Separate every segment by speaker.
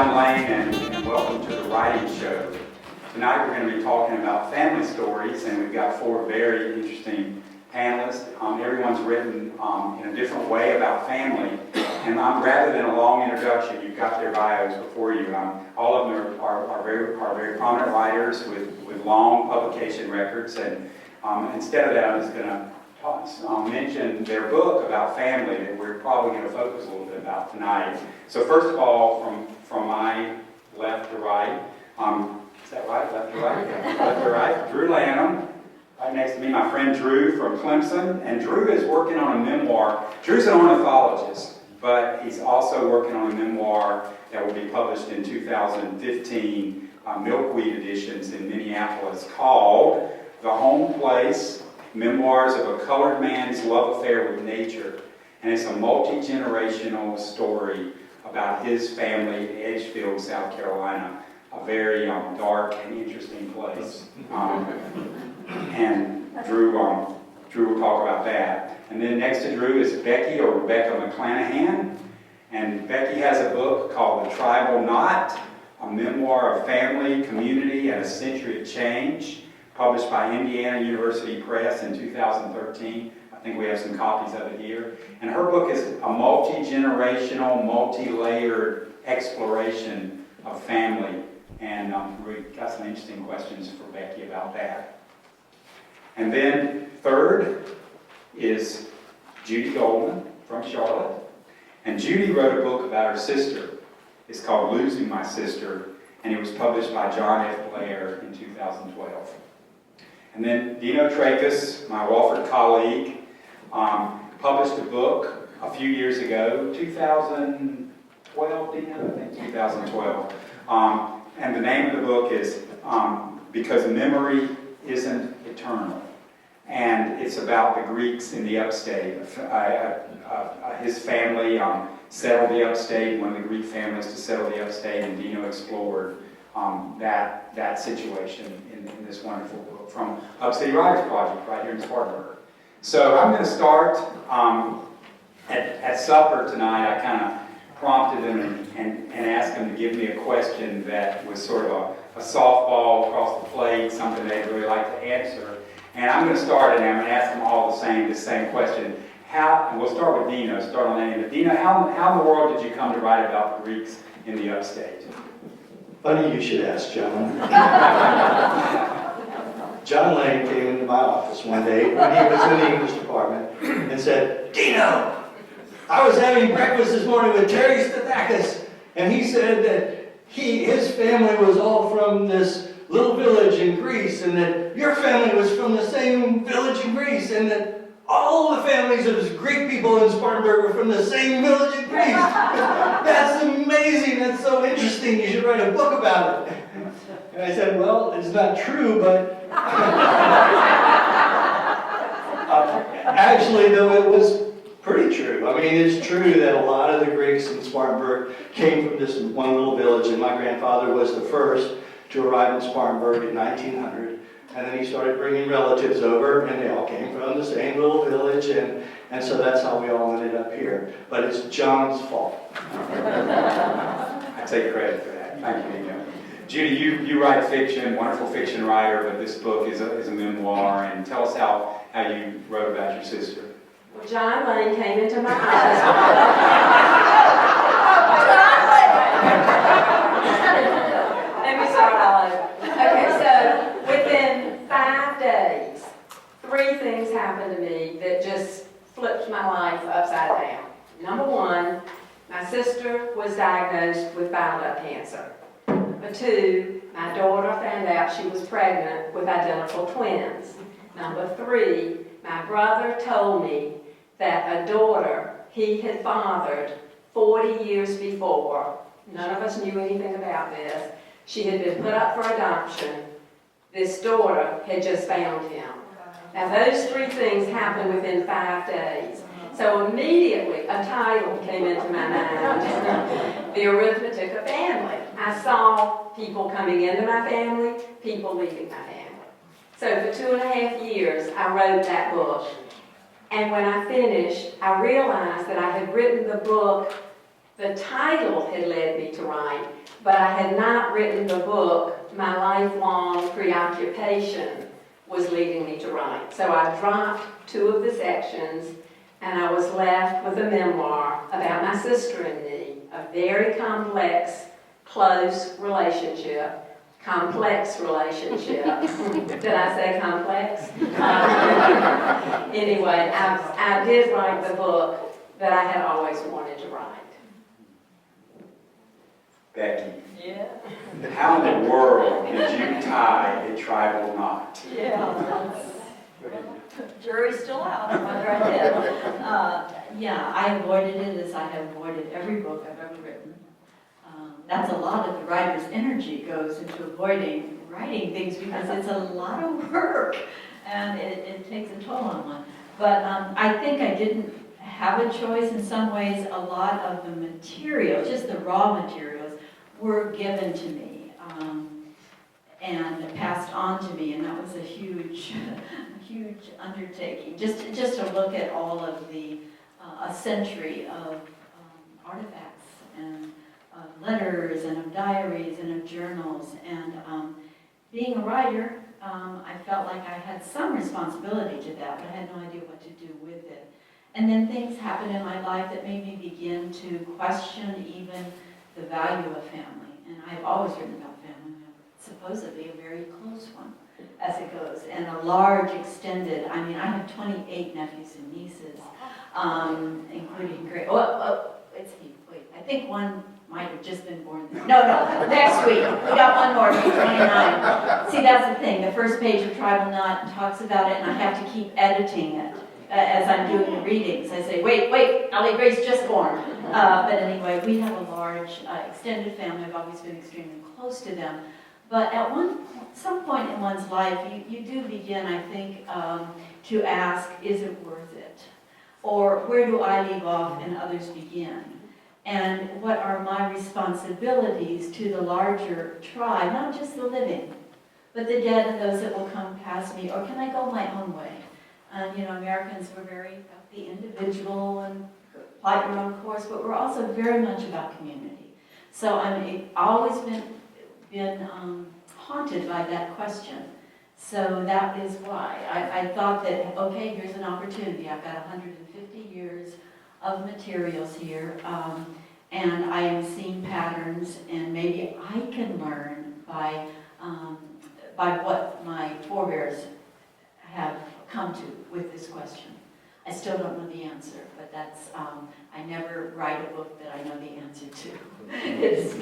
Speaker 1: John Lane, and welcome to the Writing Show. Tonight we're going to be talking about family stories, and we've got four very interesting panelists. Everyone's written in a different way about family, and rather than a long introduction, you've got their bios before you. All of them are very prominent writers with long publication records, and instead of that, I'm just going to mention their book about family that we're probably going to focus a little bit about tonight. So first of all, from my left to right, is that right? Left to right? Left to right. Drew Lanham. Right next to me, my friend Drew from Clemson. And Drew is working on a memoir. Drew's an ornithologist, but he's also working on a memoir that will be published in 2015, Milkweed Editions in Minneapolis, called The Home Place, Memoirs of a Colored Man's Love Affair with Nature. And it's a multi-generational story about his family in Edgefield, South Carolina, a very dark and interesting place. And Drew will talk about that. And then next to Drew is Becky, or Rebecca McClanahan. And Becky has a book called The Tribal Knot, a memoir of family, community, and a century of change, published by Indiana University Press in 2013. I think we have some copies of it here. And her book is a multi-generational, multi-layered exploration of family. And we've got some interesting questions for Becky about that. And then third is Judy Goldman from Charlotte. And Judy wrote a book about her sister. It's called Losing My Sister, and it was published by John F. Blair in 2012. And then Deno Trakas, my Walford colleague, published a book a few years ago, 2012, Deno? I think 2012. And the name of the book is Because Memory Isn't Eternal. And it's about the Greeks in the upstate. His family settled the upstate, one of the Greek families to settle the upstate, and Deno explored that situation in this wonderful book from Upstate Writers Project right here in Spartanburg. So I'm going to start at supper tonight. I kind of prompted them and asked them to give me a question that was sort of a softball across the plate, something they'd really like to answer. And I'm going to start, and I'm going to ask them all the same question. And we'll start with Deno, start on that end. But Deno, how in the world did you come to write about the Greeks in the upstate?
Speaker 2: Funny you should ask, John. John Lane came into my office one day when he was in the English department and said, "Deno, I was having breakfast this morning with Terry Stathakis, and he said that his family was all from this little village in Greece, and that your family was from the same village in Greece, and that all the families of Greek people in Spartanburg were from the same village in Greece. That's amazing. That's so interesting. You should write a book about it." And I said, "Well, it's not true, but..." Actually, though, it was pretty true. I mean, it's true that a lot of the Greeks in Spartanburg came from this one little village, and my grandfather was the first to arrive in Spartanburg in 1900. And then he started bringing relatives over, and they all came from the same little village, and so that's how we all ended up here. But it's John's fault.
Speaker 1: I take credit for that. Thank you, Deno. Judy, you write fiction, wonderful fiction writer, but this book is a memoir, and tell us how you wrote about your sister.
Speaker 3: Well, John Lane came into my office. Let me start all over. Okay, so within 5 days, 3 things happened to me that just flipped my life upside down. Number 1, my sister was diagnosed with bile duct cancer. Number 2, my daughter found out she was pregnant with identical twins. Number 3, my brother told me that a daughter he had fathered 40 years before, none of us knew anything about this, she had been put up for adoption. This daughter had just found him. Now those 3 things happened within 5 days. So immediately a title came into my mind, The Arithmetic of Family. I saw people coming into my family, people leaving my family. So for 2.5 years, I wrote that book. And when I finished, I realized that I had written the book, the title had led me to write, but I had not written the book. My lifelong preoccupation was leading me to write. So I dropped 2 of the sections, and I was left with a memoir about my sister and me, a very complex, close relationship. Complex relationship. Did I say complex? Anyway, I did write the book that I had always wanted to write.
Speaker 1: Becky,
Speaker 3: Yeah.
Speaker 1: how in the world did you tie a tribal knot?
Speaker 4: Yeah, jury's still out on whether I did. Yeah, I avoided it as I have avoided every book I've ever written. That's a lot of the writer's energy goes into avoiding writing things because it's a lot of work and it takes a toll on one. But I think I didn't have a choice in some ways. A lot of the materials, just the raw materials, were given to me and passed on to me, and that was a huge undertaking. Just to look at all of the a century of artifacts and letters and of diaries and of journals, and being a writer, I felt like I had some responsibility to that, but I had no idea what to do with it. And then things happened in my life that made me begin to question even the value of family. And I've always written about family, supposedly a very close one as it goes, and a large extended, I mean, I have 28 nephews and nieces, including great, it's he, wait, I think one might have just been born there. No, next week. We got one more, 29. See, that's the thing. The first page of Tribal Knot talks about it, and I have to keep editing it as I'm doing the readings. I say, wait, Ellie Grace just born. But anyway, we have a large extended family. I've always been extremely close to them. But at some point in one's life, you do begin, I think, to ask, is it worth it? Or where do I leave off and others begin? And what are my responsibilities to the larger tribe, not just the living, but the dead and those that will come past me, or can I go my own way? And Americans were very about the individual and plot your own course, but we're also very much about community. So I've always been haunted by that question. So that is why I thought that, okay, here's an opportunity. I've got 150 years of materials here, and I am seeing patterns, and maybe I can learn by what my forebears have come to with this question. I still don't know the answer, but that's, I never write a book that I know the answer to. It's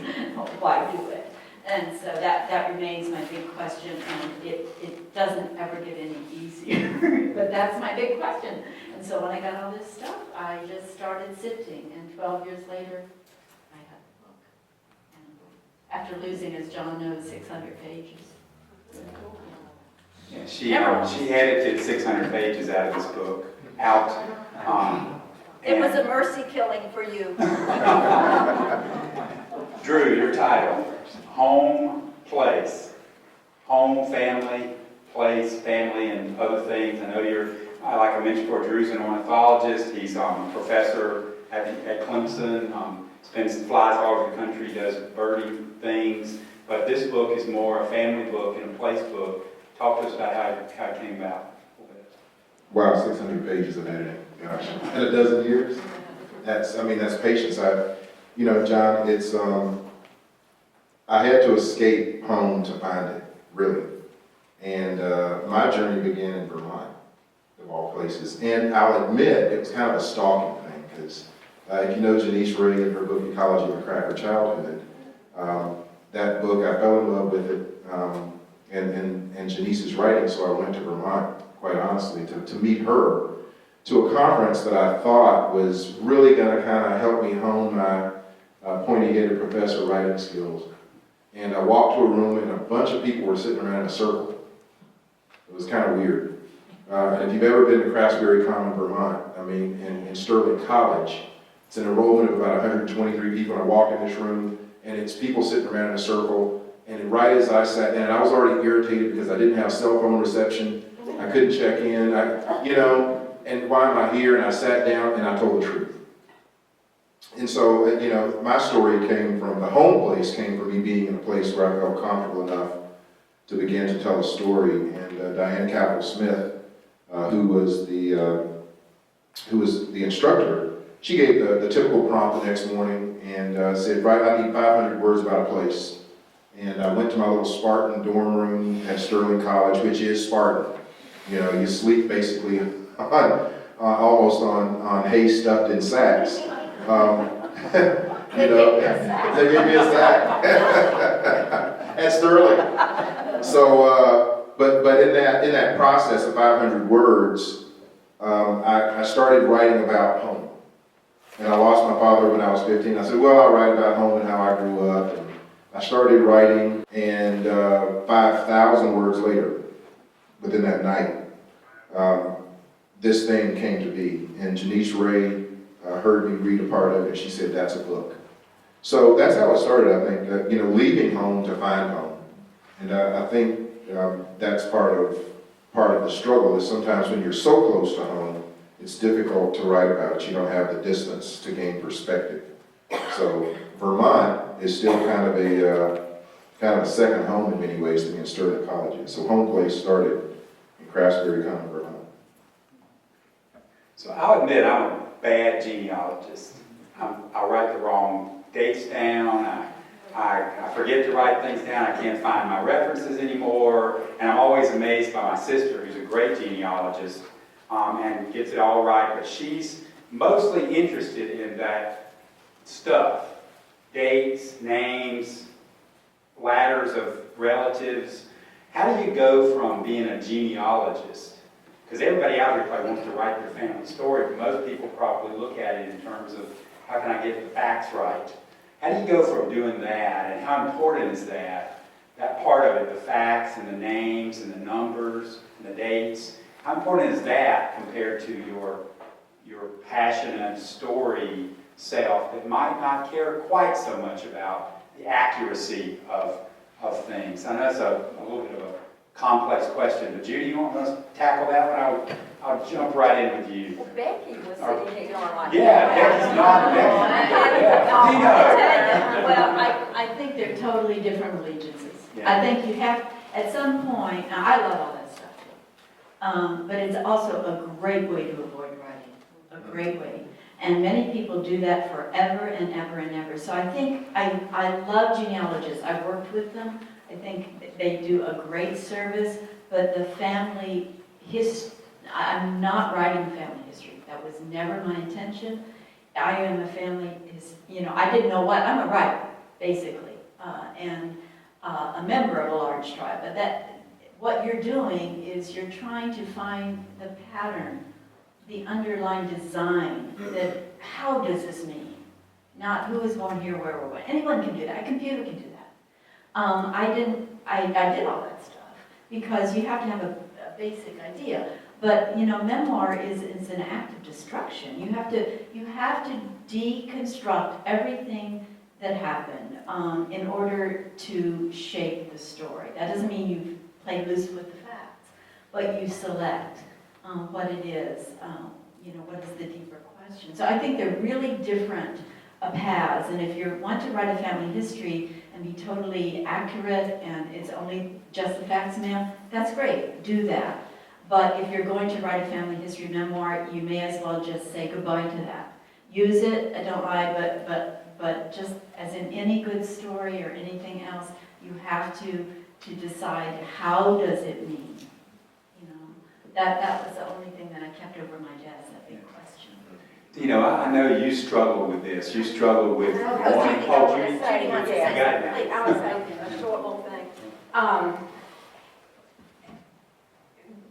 Speaker 4: why do it? And so that remains my big question, and it doesn't ever get any easier. But that's my big question. And so when I got all this stuff, I just started sifting, and 12 years later, I had the book. And after losing, as John knows, 600 pages.
Speaker 1: Yeah, she edited 600 pages out of this book.
Speaker 4: It was a mercy killing for you.
Speaker 1: Drew, your title, Home, Place. Home, family, place, family, and other things. I know like I mentioned before, Drew's an ornithologist. He's a professor at Clemson, flies all over the country, does birding things. But this book is more a family book and a place book. Talk to us about how it came about.
Speaker 5: Wow, 600 pages of editing, gosh. In a dozen years? That's patience. John, it's, I had to escape home to find it, really. And my journey began in Vermont, of all places. And I'll admit, it was kind of a stalking thing, because if you know Janice Ray and her book, Ecology of a Cracker Childhood, that book, I fell in love with it, and Janice's writing, so I went to Vermont, quite honestly, to meet her, to a conference that I thought was really going to kind of help me hone my pointy-headed professor writing skills. And I walked to a room, and a bunch of people were sitting around in a circle. It was kind of weird. And if you've ever been to Craftsbury Common, Vermont, in Sterling College, it's an enrollment of about 123 people, and I walk in this room, and it's people sitting around in a circle. And right as I sat down, I was already irritated because I didn't have cell phone reception. I couldn't check in, and why am I here? And I sat down and I told the truth. And so, my story came from, the home place came from me being in a place where I felt comfortable enough to begin to tell a story. And Diane Capel Smith, who was the instructor, she gave the typical prompt the next morning and said, right, I need 500 words about a place. And I went to my little Spartan dorm room at Sterling College, which is Spartan. You sleep basically almost on hay stuffed in sacks. They gave me a sack at Sterling. So, but in that process of 500 words, I started writing about home. And I lost my father when I was 15. I said, well, I'll write about home and how I grew up. And I started writing, and 5,000 words later, within that night, this thing came to be. And Janice Ray heard me read a part of it. She said, that's a book. So that's how it started, I think, leaving home to find home. And I think that's part of the struggle is sometimes when you're so close to home, it's difficult to write about it. You don't have the distance to gain perspective. So Vermont is still kind of a second home in many ways to me in Sterling College. So home place started in Craftsbury County, Vermont.
Speaker 1: So I'll admit I'm a bad genealogist. I write the wrong dates down. I forget to write things down. I can't find my references anymore. And I'm always amazed by my sister, who's a great genealogist, and gets it all right. But she's mostly interested in that stuff. Dates, names, ladders of relatives. How do you go from being a genealogist? Because everybody out here probably wants to write their family story, but most people probably look at it in terms of how can I get the facts right? How do you go from doing that, and how important is that part of it, the facts and the names and the numbers and the dates? How important is that compared to your passionate story self that might not care quite so much about the accuracy of things? I know it's a little bit of a complex question, but Judy, you want us to tackle that one? I'll jump right in with you.
Speaker 3: Well, Becky was sitting here going like,
Speaker 1: yeah, Becky's not Becky. Yeah.
Speaker 4: Well, I think they're totally different allegiances.
Speaker 1: Yeah.
Speaker 4: I think you have, at some point, now I love all that stuff too, but it's also a great way to avoid writing, a great way. And many people do that forever and ever and ever. So I think, I love genealogists. I've worked with them. I think they do a great service, but the family history, I'm not writing family history. That was never my intention. I am a family, I didn't know what, I'm a writer, basically, and a member of a large tribe. But what you're doing is you're trying to find the pattern, the underlying design, that how does this mean? Not who was born here, where, or when. Anyone can do that. A computer can do that. I did all that stuff because you have to have a basic idea. But memoir is an act of destruction. You have to deconstruct everything that happened in order to shape the story. That doesn't mean you play loose with the facts, but you select what it is. What is the deeper question? So I think they're really different paths. And if you want to write a family history and be totally accurate and it's only just the facts, ma'am, that's great. Do that. But if you're going to write a family history memoir, you may as well just say goodbye to that. Use it, don't lie, but just as in any good story or anything else, you have to decide how does it mean. That was the only thing that I kept over my desk, that big question.
Speaker 1: I know you struggle with this. You struggle with wanting Judy. You got it now.
Speaker 3: I was saying a short little thing.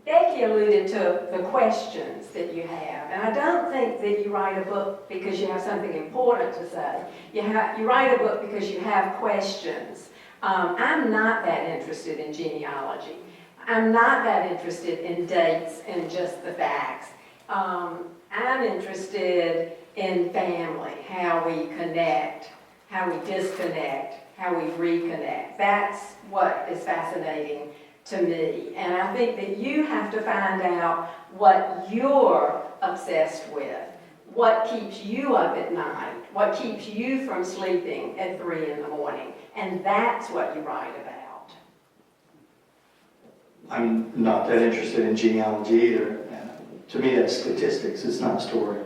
Speaker 3: Becky alluded to the questions that you have, and I don't think that you write a book because you have something important to say. You write a book because you have questions. I'm not that interested in genealogy. I'm not that interested in dates and just the facts. I'm interested in family, how we connect, how we disconnect, how we reconnect. That's what is fascinating to me. And I think that you have to find out what you're obsessed with. what keeps you up at night, what keeps you from sleeping at 3 in the morning, and that's what you write about.
Speaker 2: I'm not that interested in genealogy either. To me, that's statistics, it's not story.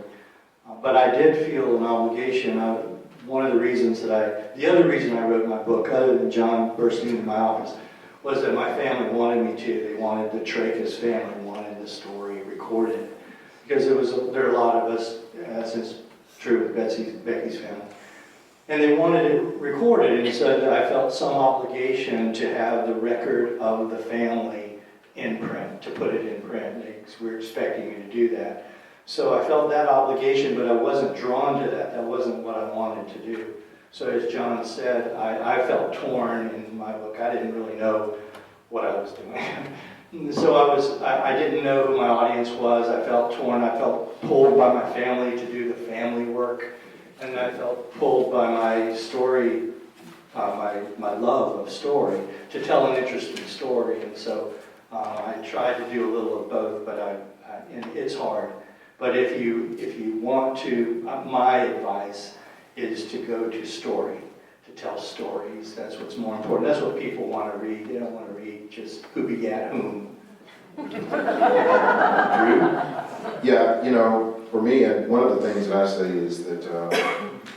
Speaker 2: But I did feel an obligation. The other reason I wrote my book, other than John bursting into my office, was that my family wanted me to. They wanted the Trakas family, wanted the story recorded. Because there are a lot of us, as is true with Becky's family. And they wanted it recorded, and so I felt some obligation to have the record of the family in print, to put it in print. We were expecting me to do that. So I felt that obligation, but I wasn't drawn to that. That wasn't what I wanted to do. So as John said, I felt torn in my book. I didn't really know what I was doing. So I didn't know who my audience was. I felt torn. I felt pulled by my family to do the family work. And I felt pulled by my story, my love of story, to tell an interesting story. And so I tried to do a little of both, but and it's hard. But if you want to, my advice is to go to story, to tell stories. That's what's more important. That's what people want to read. They don't want to read just who begat whom. Drew?
Speaker 5: Yeah, for me, one of the things that I say is that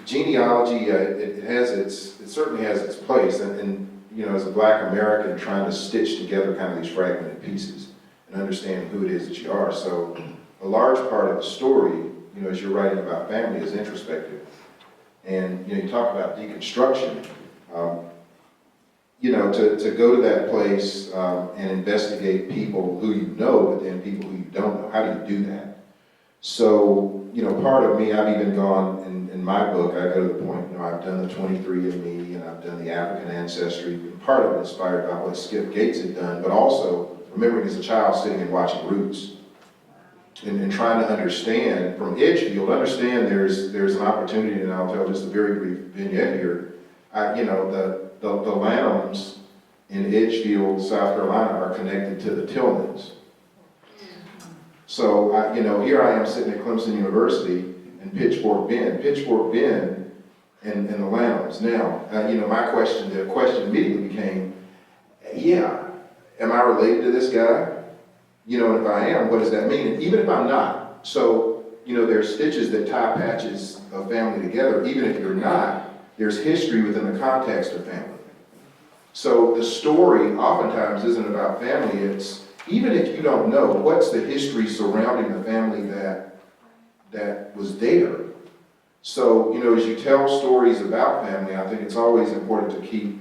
Speaker 5: genealogy, it certainly has its place, and as a Black American, trying to stitch together kind of these fragmented pieces and understand who it is that you are. So a large part of the story, as you're writing about family, is introspective. And, you talk about deconstruction. To go to that place and investigate people who you know, but then people who you don't know. How do you do that? So, part of me, I've even gone, in my book, I go to the point, I've done the 23andMe, and I've done the African ancestry, and part of it inspired by what Skip Gates had done, but also remembering as a child sitting and watching Roots, and trying to understand, from Edgefield, there's an opportunity, and I'll tell just a very brief vignette here. The Lanhams in Edgefield, South Carolina, are connected to the Tillmans. So, here I am sitting at Clemson University in Pitchfork Bend, and the Lanhams. Now, the question immediately became, am I related to this guy? And if I am, what does that mean? And even if I'm not, so, there's stitches that tie patches of family together. Even if you're not, there's history within the context of family. So the story oftentimes isn't about family. It's, even if you don't know, what's the history surrounding the family that was there? So, as you tell stories about family, I think it's always important to keep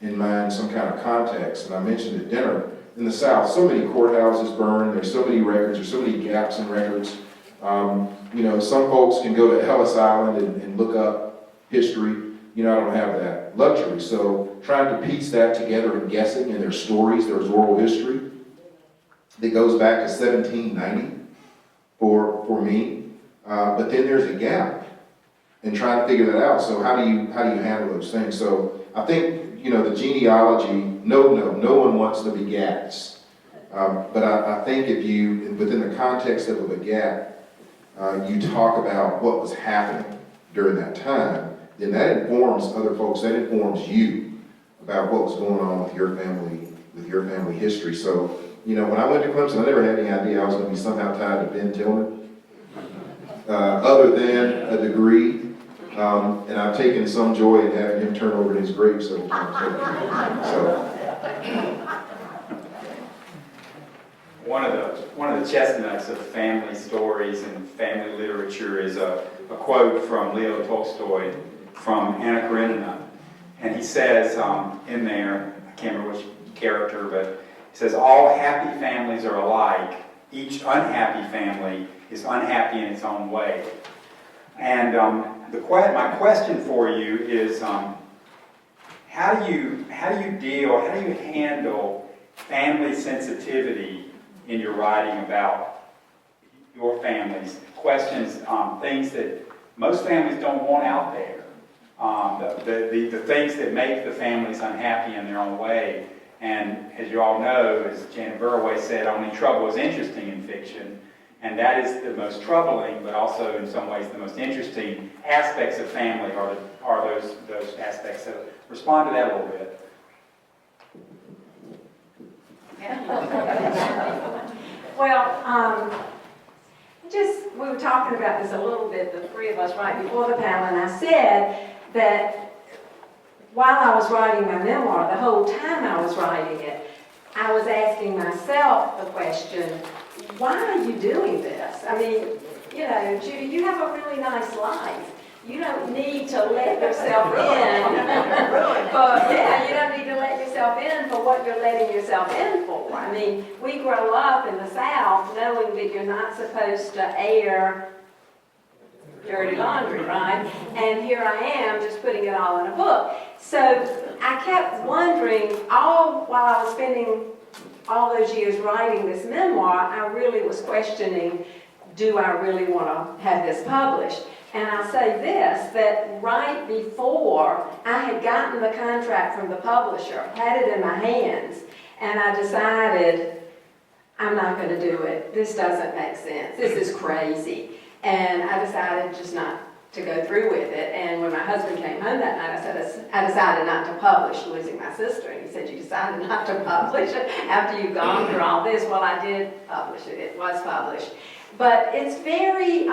Speaker 5: in mind some kind of context. And I mentioned at dinner, in the South, so many courthouses burn, there's so many records, there's so many gaps in records. Some folks can go to Ellis Island and look up history. I don't have that luxury. So trying to piece that together and guessing in their stories, there's oral history that goes back to 1790 for me. But then there's a gap and trying to figure that out. So how do you handle those things? So I think, the genealogy, no one wants the begats. But I think if you, within the context of a begat, you talk about what was happening during that time, then that informs other folks, that informs you about what was going on with your family history. So, when I went to Clemson, I never had any idea I was going to be somehow tied to Ben Tillman, other than a degree. And I've taken some joy in having him turn over in his grave several times.
Speaker 1: One of the chestnuts of family stories and family literature is a quote from Leo Tolstoy from Anna Karenina. And he says in there, I can't remember which character, but he says, all happy families are alike. Each unhappy family is unhappy in its own way. And my question for you is, how do you handle family sensitivity in your writing about your families? Questions, things that most families don't want out there. The things that make the families unhappy in their own way. And as you all know, as Janet Burraway said, only trouble is interesting in fiction. And that is the most troubling, but also in some ways the most interesting aspects of family are those aspects. So respond to that a little bit.
Speaker 3: Well, we were talking about this a little bit, the three of us, right before the panel, and I said that while I was writing my memoir, the whole time I was writing it, I was asking myself the question, why are you doing this? I mean, you know, Judy, you have a really nice life. You don't need to let yourself in. You don't need to let yourself in for what you're letting yourself in for. I mean, we grow up in the South knowing that you're not supposed to air dirty laundry, right? And here I am just putting it all in a book. So I kept wondering, while I was spending all those years writing this memoir, I really was questioning, do I really want to have this published? And I'll say this, that right before I had gotten the contract from the publisher, had it in my hands, and I decided, I'm not going to do it. This doesn't make sense. This is crazy. And I decided just not to go through with it. And when my husband came home that night, I said, I decided not to publish Losing My Sister. And he said, you decided not to publish it after you've gone through all this? Well, I did publish it. It was published. But it's very,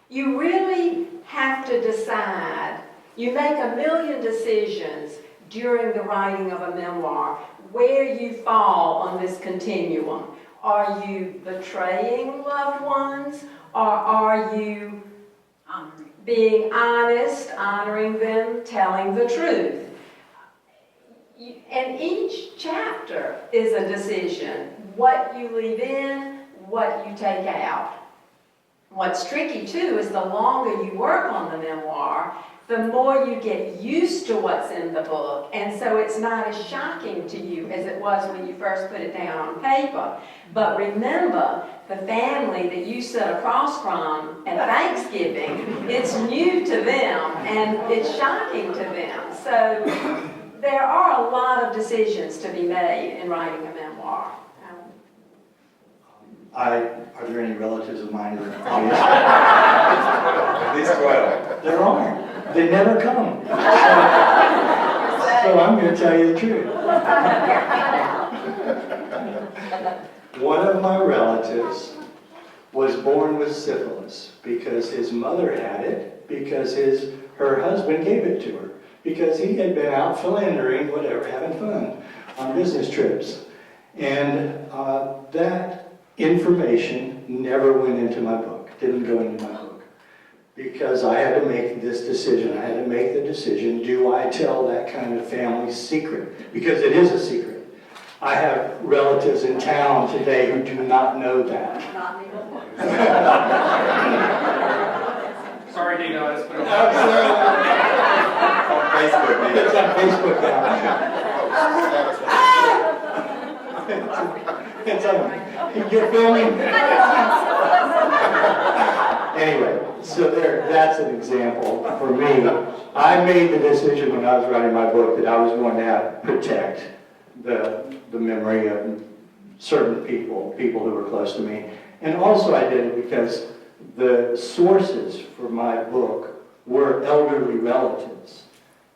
Speaker 3: you really have to decide. You make a million decisions during the writing of a memoir where you fall on this continuum. Are you betraying loved ones? Or are you being honest, honoring them, telling the truth? And each chapter is a decision. What you leave in, what you take out. What's tricky too is the longer you work on the memoir, the more you get used to what's in the book. And so it's not as shocking to you as it was when you first put it down on paper. But remember, the family that you sit across from at Thanksgiving, it's new to them and it's shocking to them. So there are a lot of decisions to be made in writing a memoir.
Speaker 2: Are there any relatives of mine in the audience?
Speaker 1: At least 12.
Speaker 2: There are. They never come. So I'm going to tell you the truth. One of my relatives was born with syphilis because his mother had it, because her husband gave it to her, because he had been out philandering, whatever, having fun on business trips. And that information never went into my book, didn't go into my book, because I had to make this decision. I had to make the decision, do I tell that kind of family secret? Because it is a secret. I have relatives in town today who do not know that.
Speaker 6: Sorry, Deno, I just put it
Speaker 1: On Facebook.
Speaker 2: It's on Facebook now. It's on, you're filming? Anyway, so that's an example for me. I made the decision when I was writing my book that I was going to protect the memory of certain people who were close to me. And also I did it because the sources for my book were elderly relatives.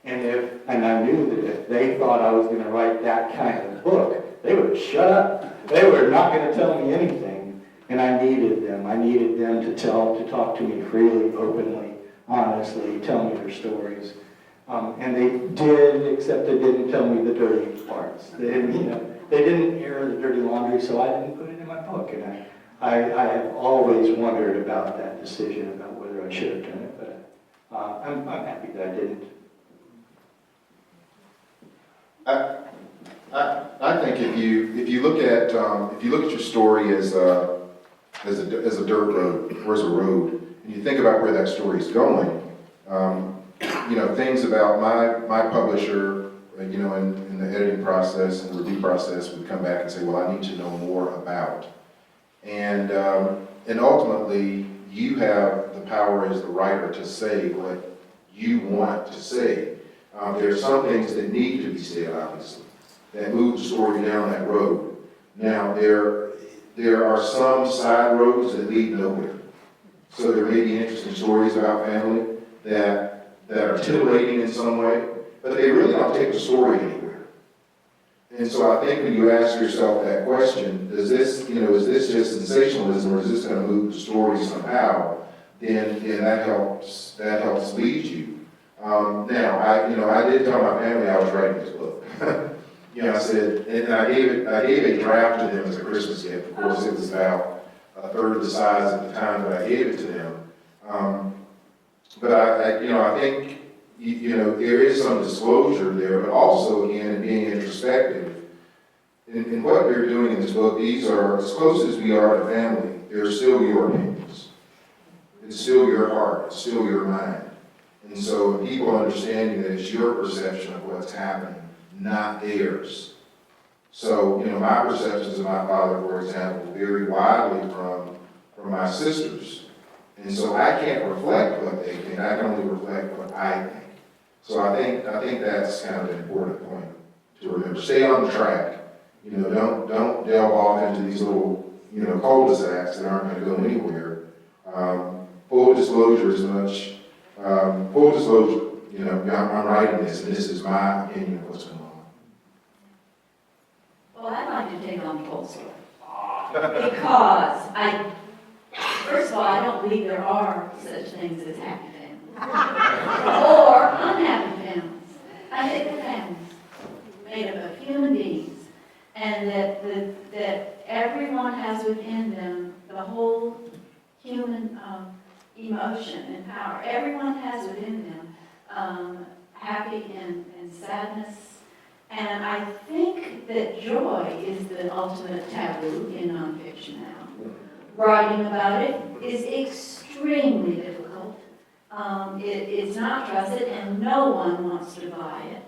Speaker 2: And I knew that if they thought I was going to write that kind of book, they would shut up. They were not going to tell me anything. And I needed them. I needed them to talk to me freely, openly, honestly, tell me their stories. And they did, except they didn't tell me the dirty parts. They didn't air the dirty laundry, so I didn't put it in my book. And I have always wondered about that decision, about whether I should have done it, but I'm happy that I didn't.
Speaker 5: I think if you look at your story as a dirt road or as a road, and you think about where that story is going, things about my publisher, in the editing process and the review process would come back and say, well, I need to know more about. And ultimately, you have the power as the writer to say what you want to say. There are some things that need to be said, obviously, that move the story down that road. Now, there there are some side roads that lead nowhere. So there may be interesting stories about family that are titillating in some way, but they really don't take the story anywhere. And so I think when you ask yourself that question, is this just sensationalism, or is this going to move the story somehow? Then that helps lead you. Now, I did tell my family I was writing this book. I said, and I gave a draft to them as a Christmas gift. Of course, it was about a third of the size at the time that I gave it to them. But I think, there is some disclosure there, but also, again, in being introspective. In what we're doing in this book, these are, as close as we are to family, they're still your opinions. It's still your heart, it's still your mind. And so people understanding that it's your perception of what's happening, not theirs. So, my perceptions of my father, for example, vary widely from my sisters. And so I can't reflect what they think, I can only reflect what I think. So I think that's kind of an important point to remember. Stay on the track. Don't delve off into these little, cul-de-sacs that aren't going to go anywhere. Full disclosure, I'm writing this, and this is my opinion of what's going on.
Speaker 4: Well, I'd like to take on the whole story. Because first of all, I don't believe there are such things as happy families. Or unhappy families. I think the families made up of human beings, and that everyone has within them the whole human emotion and power. Everyone has within them happy and sadness. And I think that joy is the ultimate taboo in nonfiction now. Writing about it is extremely difficult. It's not trusted, and no one wants to buy it.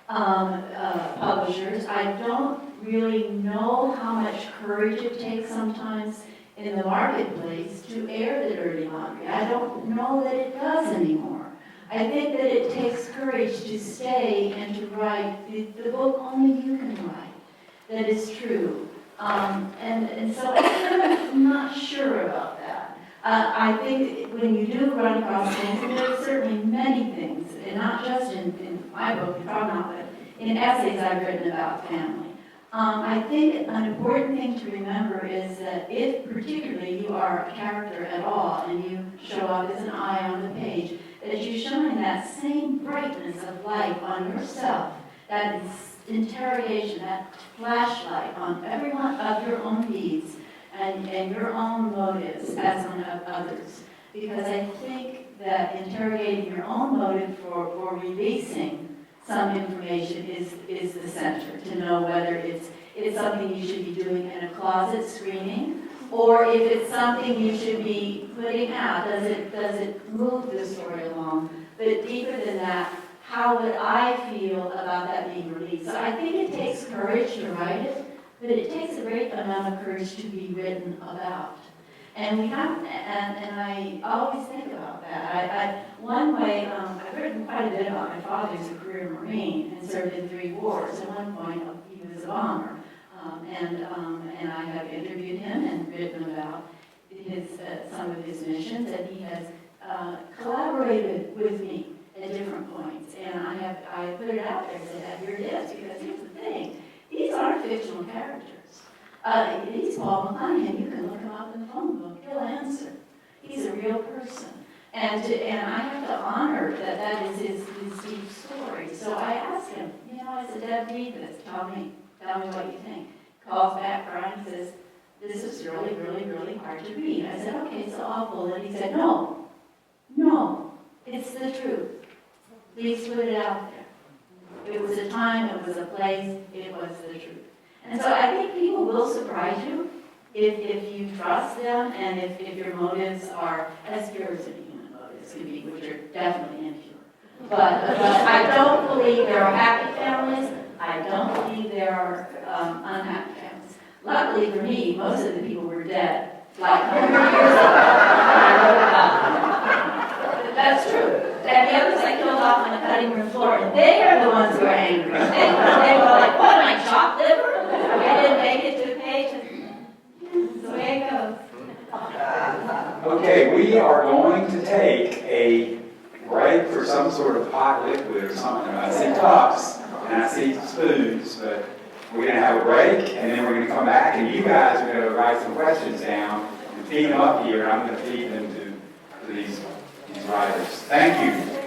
Speaker 4: Publishers, I don't really know how much courage it takes sometimes in the marketplace to air the dirty laundry. I don't know that it does anymore. I think that it takes courage to stay and to write the book only you can write. That is true. And so I'm not sure about that. I think when you do run across things, and there are certainly many things, and not just in my book, probably not, but in essays I've written about family. I think an important thing to remember is that if particularly you are a character at all and you show up as an eye on the page, that you shine that same brightness of light on yourself, that interrogation, that flashlight on every one of your own deeds and your own motives as on others. Because I think that interrogating your own motive for releasing some information is the center, to know whether it's something you should be doing in a closet screening, or if it's something you should be putting out. Does it move the story along? But deeper than that, how would I feel about that being released? So I think it takes courage to write it, but it takes a great amount of courage to be written about. And we have, and I always think about that. One way, I've written quite a bit about my father, who's a career Marine and served in 3 wars. At one point, he was a bomber, and I have interviewed him and written about some of his missions, and he has collaborated with me at different points. And I put it out there and said, here it is, because here's the thing: these aren't fictional characters. He's Paul McClanahan. You can look him up in the phone book. He'll answer. He's a real person. And I have to honor that is his deep story. So I asked him, I said, Dad, read this. Tell me what you think. Calls back crying, says, this is really, really, really hard to read. I said, okay, so I'll pull it. He said, no, it's the truth. Please put it out there. It was a time, it was a place, it was the truth. And so I think people will surprise you if you trust them, and if your motives are as pure as any human motives can be, which are definitely impure. But I don't believe there are happy families. I don't believe there are unhappy families. Luckily for me, most of the people were dead, like 100 years ago. That's true. And the others I killed off on the cutting room floor, and they are the ones who are angry. They were like, what, am I chopped liver? I didn't make it to the page. So
Speaker 1: going to take a break for some sort of hot liquid or something. I see cups and I see spoons, but we're going to have a break, and then we're going to come back, and you guys are going to write some questions down and feed them up here, and I'm going to feed them to these writers. Thank you.